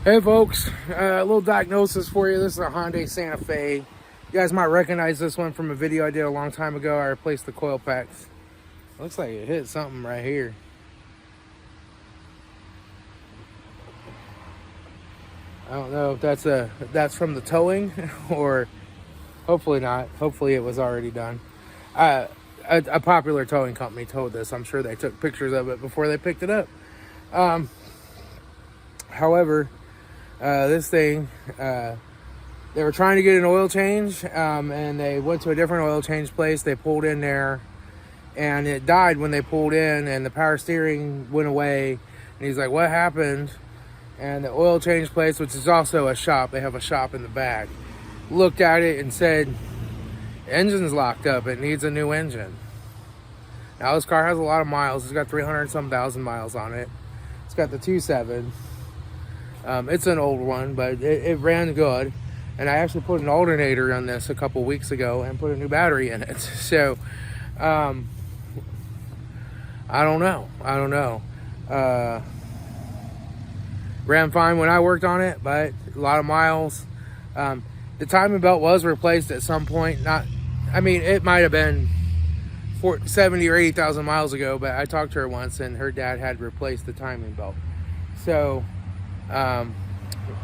Hey folks, a little diagnosis for you. This is a Hyundai Santa Fe. You guys might recognize this one from a video I did a long time ago. I replaced the coil packs. Looks like it hit something right here. I don't know if that's from the towing or hopefully not. Hopefully it was already done. A popular towing company towed this. I'm sure they took pictures of it before they picked it up. However, this thing, they were trying to get an oil change, and they went to a different oil change place. They pulled in there, and it died when they pulled in, and the power steering went away. And he's like, what happened? And the oil change place, which is also a shop, they have a shop in the back, looked at it and said, engine's locked up, it needs a new engine. Now this car has a lot of miles. It's got 300-some thousand miles on it. It's got the 2.7. It's an old one, but it ran good. And I actually put an alternator on this a couple weeks ago and put a new battery in it. So, I don't know. Ran fine when I worked on it, but a lot of miles. The timing belt was replaced at some point. It might have been 70 or 80,000 miles ago, but I talked to her once and her dad had replaced the timing belt. So,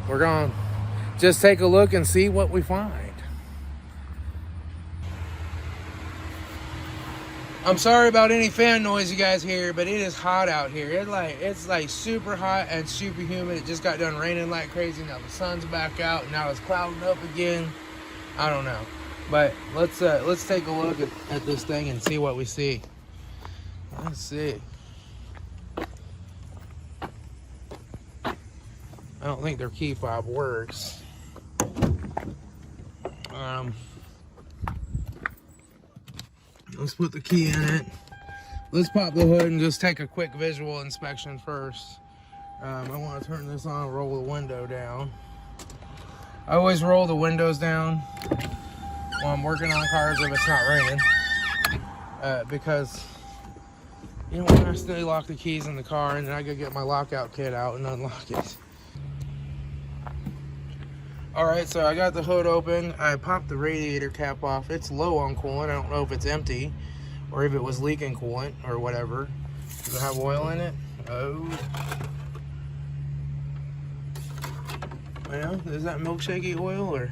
we're going to just take a look and see what we find. I'm sorry about any fan noise you guys hear, but it is hot out here. It's like super hot and super humid. It just got done raining like crazy. Now the sun's back out. Now it's clouding up again. I don't know, but let's take a look at this thing and see what we see. Let's see. I don't think their key fob works. Let's put the key in it. Let's pop the hood and just take a quick visual inspection first. I want to turn this on and roll the window down. I always roll the windows down while I'm working on cars if it's not raining. Because you know, when I still lock the keys in the car and then I gotta get my lockout kit out and unlock it. Alright, so I got the hood open. I popped the radiator cap off. It's low on coolant. I don't know if it's empty or if it was leaking coolant or whatever. Does it have oil in it? Oh. Well, is that milkshakey oil or?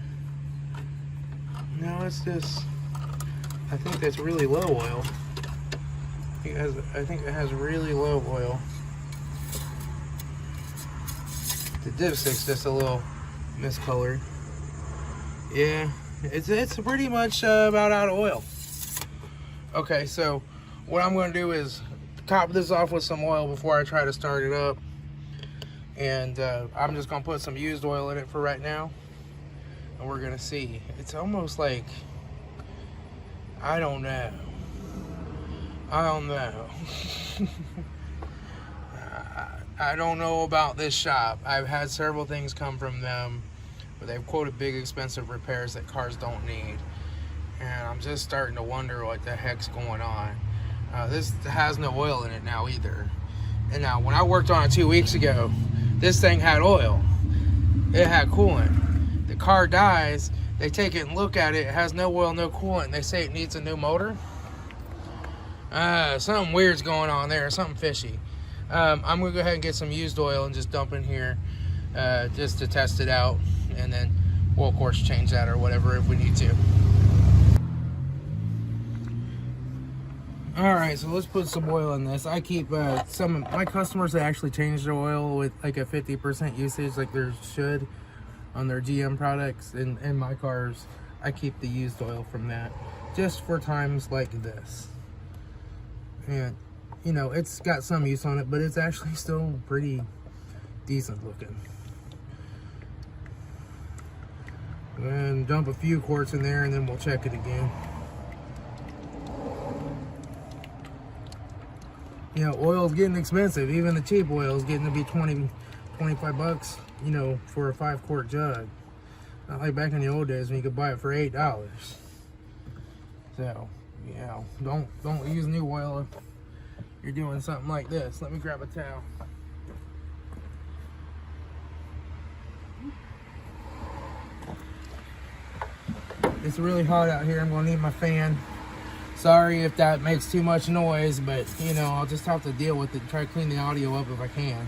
No, it's just, I think that's really low oil. I think it has really low oil. The dipstick's just a little miscolored. Yeah, it's pretty much about out of oil. Okay, so what I'm going to do is top this off with some oil before I try to start it up, and I'm just going to put some used oil in it for right now, and we're going to see. It's almost like, I don't know. I don't know about this shop. I've had several things come from them where they've quoted big expensive repairs that cars don't need, and I'm just starting to wonder what the heck's going on. This has no oil in it now either. And now when I worked on it 2 weeks ago, this thing had oil. It had coolant. The car dies, they take it and look at it, it has no oil, no coolant, and they say it needs a new motor. Something weird's going on there, something fishy. I'm gonna go ahead and get some used oil and just dump in here just to test it out, and then we'll of course change that or whatever if we need to. Alright, so let's put some oil in this. I keep some of my customers that actually change their oil with like a 50% usage like there should on their GM products. In my cars, I keep the used oil from that just for times like this. And you know, it's got some use on it, but it's actually still pretty decent looking. And dump a few quarts in there and then we'll check it again. You know, oil's getting expensive. Even the cheap oil is getting to be 25 bucks, you know, for a 5-quart jug. Not like back in the old days when you could buy it for $8. So, you know, don't use new oil if you're doing something like this. Let me grab a towel. It's really hot out here. I'm gonna need my fan. Sorry if that makes too much noise, but you know, I'll just have to deal with it and try to clean the audio up if I can.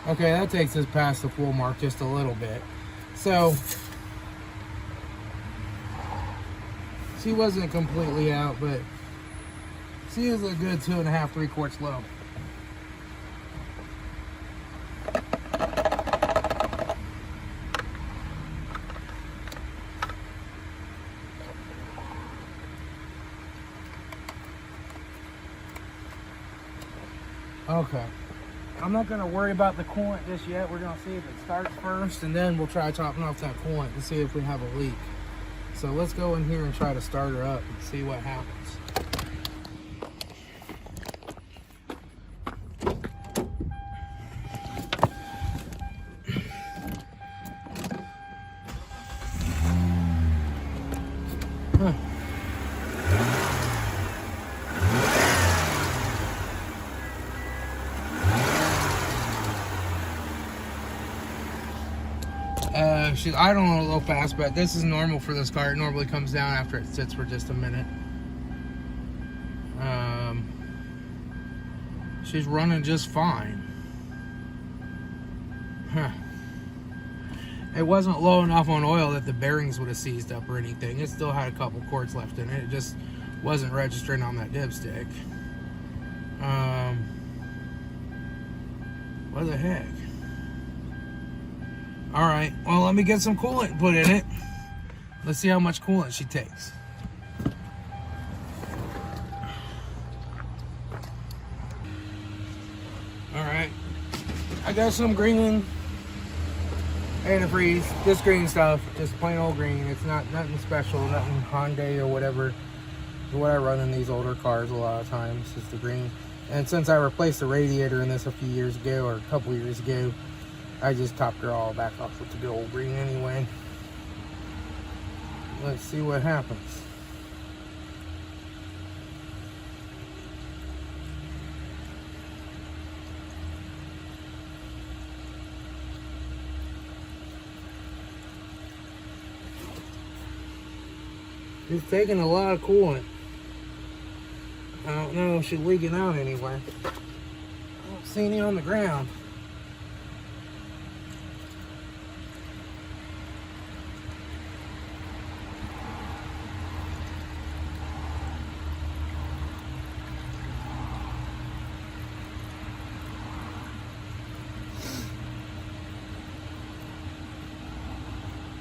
Okay, that takes us past the full mark just a little bit. So she wasn't completely out, but she was a good 2.5, 3 quarts low. Okay. I'm not going to worry about the coolant just yet. We're going to see if it starts first, and then we'll try topping off that coolant and see if we have a leak. So let's go in here and try to start her up and see what happens. She's idling a little fast, but this is normal for this car. It normally comes down after it sits for just a minute. She's running just fine. Huh. It wasn't low enough on oil that the bearings would have seized up or anything. It still had a couple quarts left in it. It just wasn't registering on that dipstick. What the heck? Alright, well, let me get some coolant and put in it. Let's see how much coolant she takes. Alright, I got some green antifreeze. This green stuff, just plain old green. It's not nothing special, nothing Hyundai or whatever. What I run in these older cars a lot of times is the green. And since I replaced the radiator in this a few years ago, or a couple years ago, I just topped her all back off with the good old green anyway. Let's see what happens. It's taking a lot of coolant. I don't know if she's leaking out anywhere. I don't see any on the ground.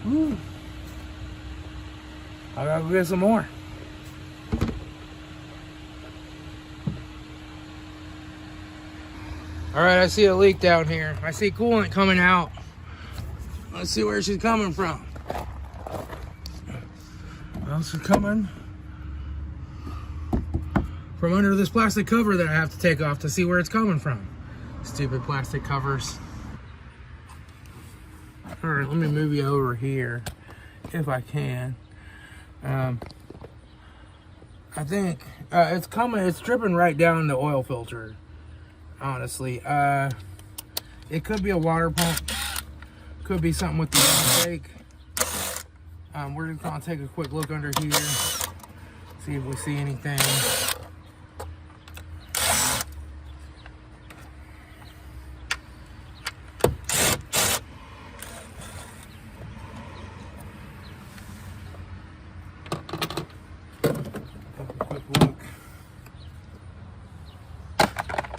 Ooh. I gotta go get some more. Alright, I see a leak down here. I see coolant coming out. Let's see where she's coming from. Well, she's coming from under this plastic cover that I have to take off to see where it's coming from. Stupid plastic covers. Alright, let me move you over here if I can. I think it's coming, it's dripping right down the oil filter, honestly. It could be a water pump, could be something with the intake. We're just gonna take a quick look under here, see if we see anything.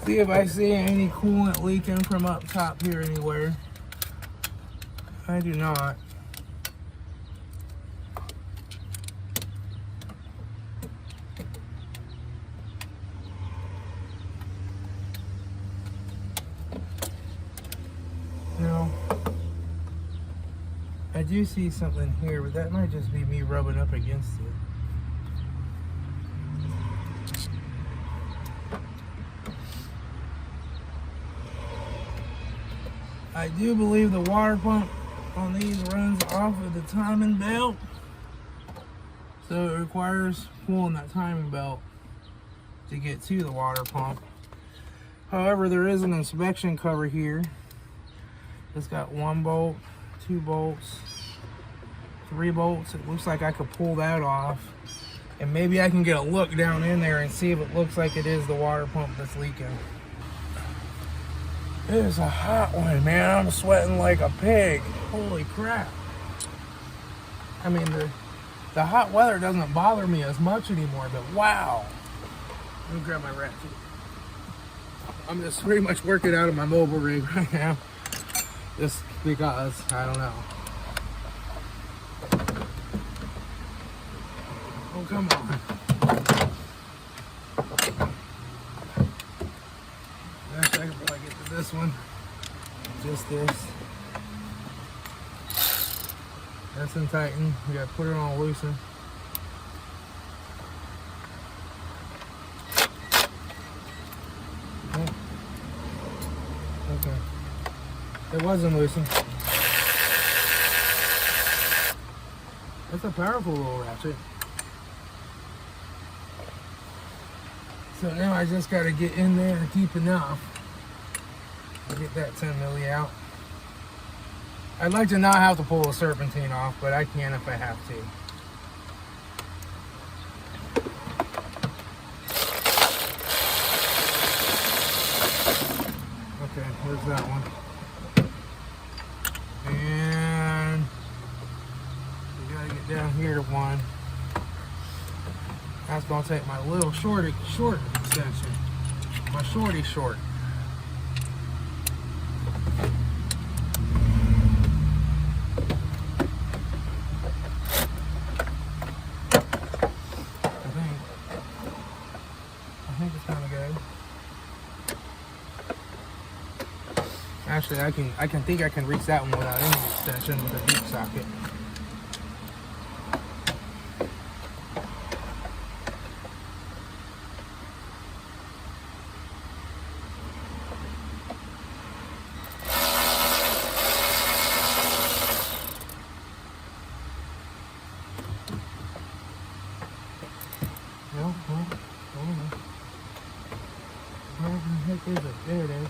See if I see any coolant leaking from up top here anywhere. I do not. No. I do see something here, but that might just be me rubbing up against it. I do believe the water pump on these runs off of the timing belt, so it requires pulling that timing belt to get to the water pump. However, there is an inspection cover here It's got 1 bolt, 2 bolts, 3 bolts. It looks like I could pull that off. And maybe I can get a look down in there and see if it looks like it is the water pump that's leaking. It is a hot one, man. I'm sweating like a pig. Holy crap. I mean, the hot weather doesn't bother me as much anymore, but wow. Let me grab my rat feet. I'm just pretty much working out of my mobile rig right now. Just because, I don't know. Oh, come on. Next, I can probably get to this one. Just this. That's in tighten. We gotta put it on loosen. Oh. Okay. It wasn't loosened. That's a powerful little ratchet. So now I just gotta get in there deep enough to get that 10 milli out. I'd like to not have to pull the serpentine off, but I can if I have to. Okay, there's that one. And we gotta get down here to 1. That's gonna take my little short extension. My shorty short. I think it's kind of good. Actually, I think I can reach that one without any extension with a deep socket. No, where the heck is it? There it is.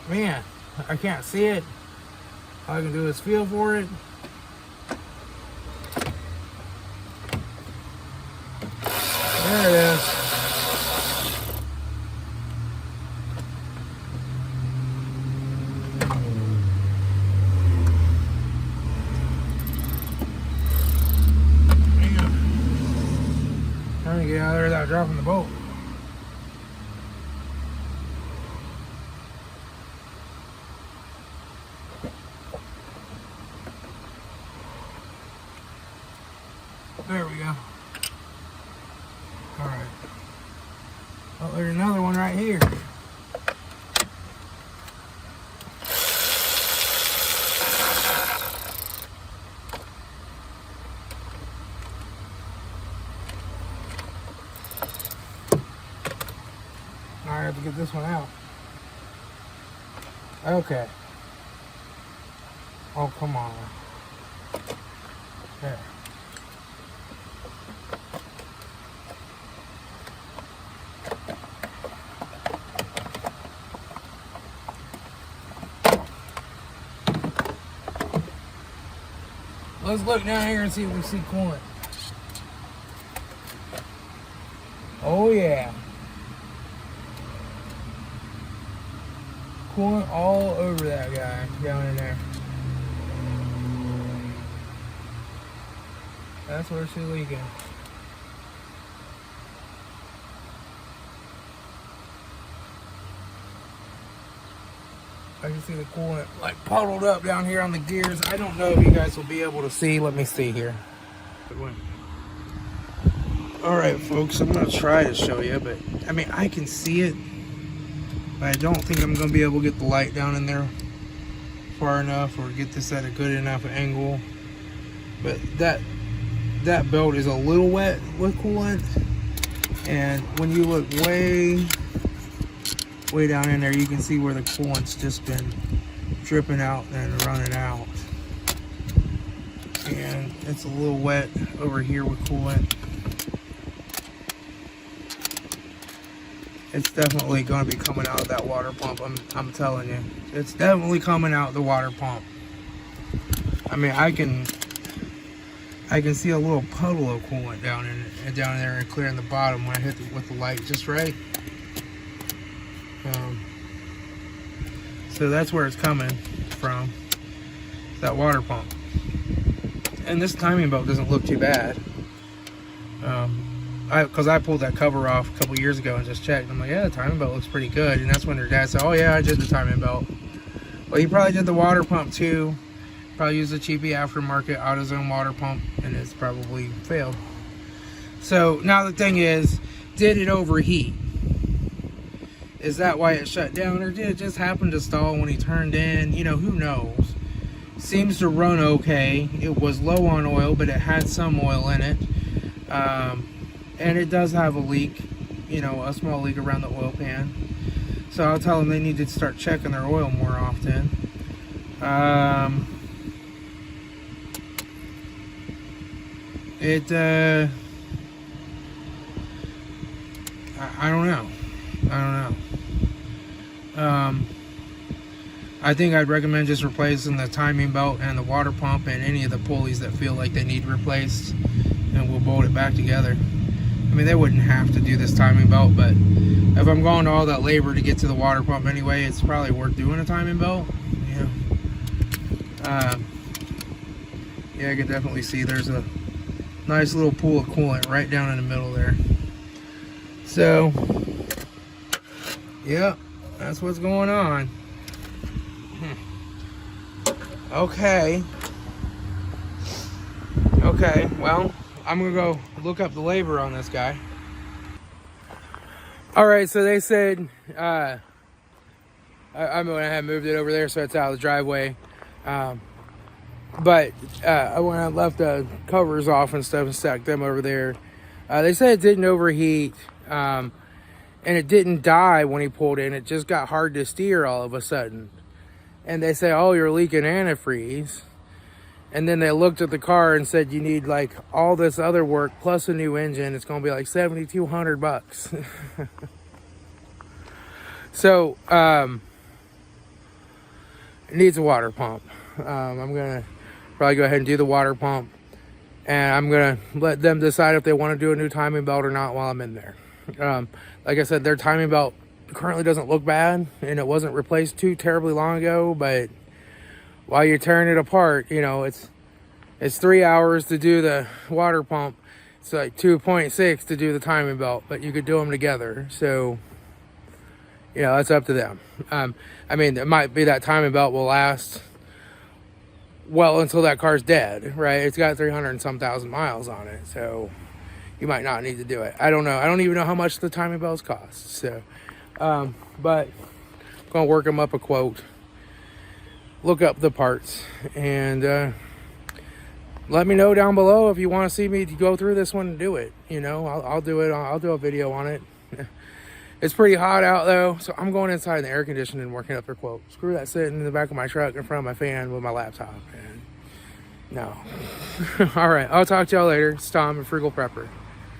Man, I can't see it. All I can do is feel for it. There it is. Trying to get out of there without dropping the bolt. There we go. All right. Oh, there's another one right here. I have to get this one out. Okay. Oh, come on. There. Let's look down here and see if we see coolant. Oh yeah. Coolant all over that guy down in there. That's where she's leaking. I can see the coolant like puddled up down here on the gears. I don't know if you guys will be able to see. Let me see here. Alright folks, I'm going to try to show you, but I mean I can see it, but I don't think I'm going to be able to get the light down in there far enough or get this at a good enough angle. But that belt is a little wet with coolant, and when you look way down in there, you can see where the coolant's just been dripping out and running out, and it's a little wet over here with coolant. It's definitely going to be coming out of that water pump. I'm telling you, it's definitely coming out the water pump. I mean, I can see a little puddle of coolant down there and clearing the bottom when I hit it with the light just right. So that's where it's coming from, that water pump. And this timing belt doesn't look too bad. Because I pulled that cover off a couple years ago and just checked. I'm like, yeah, the timing belt looks pretty good. And that's when their dad said, oh yeah, I did the timing belt. Well, he probably did the water pump too. Probably used a cheapy aftermarket AutoZone water pump, and it's probably failed. So now the thing is, did it overheat? Is that why it shut down, or did it just happen to stall when he turned in? You know, who knows? Seems to run okay. It was low on oil, but it had some oil in it. And it does have a leak, you know, a small leak around the oil pan. So I'll tell them they need to start checking their oil more often. I don't know. I think I'd recommend just replacing the timing belt and the water pump and any of the pulleys that feel like they need replaced, and we'll bolt it back together. I mean, they wouldn't have to do this timing belt, but if I'm going to all that labor to get to the water pump anyway, it's probably worth doing a timing belt. Yeah, I can definitely see there's a nice little pool of coolant right down in the middle there. So, yeah, that's what's going on. Okay, well, I'm gonna go look up the labor on this guy. All right, so they said I'm gonna have moved it over there so it's out of the driveway. But when I left the covers off and stuff and stacked them over there, they said it didn't overheat, and it didn't die when he pulled in. It just got hard to steer all of a sudden. And they say, oh, you're leaking antifreeze. And then they looked at the car and said, you need like all this other work plus a new engine. It's going to be like $7,200. So, it needs a water pump. I'm going to probably go ahead and do the water pump. And I'm going to let them decide if they want to do a new timing belt or not while I'm in there. Like I said, their timing belt currently doesn't look bad, and it wasn't replaced too terribly long ago, but while you're tearing it apart, you know, it's 3 hours to do the water pump. It's like 2.6 to do the timing belt, but you could do them together. So, you know, that's up to them. I mean, it might be that timing belt will last well until that car's dead, right? It's got 300 and some thousand miles on it, so you might not need to do it. I don't know. I don't even know how much the timing belts cost. So, but I'm gonna work them up a quote, look up the parts, and let me know down below if you want to see me go through this one and do it. You know, I'll do it. I'll do a video on it. It's pretty hot out though, so I'm going inside in the air conditioning and working up their quote. Screw that sitting in the back of my truck in front of my fan with my laptop. And no. All right, I'll talk to y'all later. It's Tom and Frugal Prepper.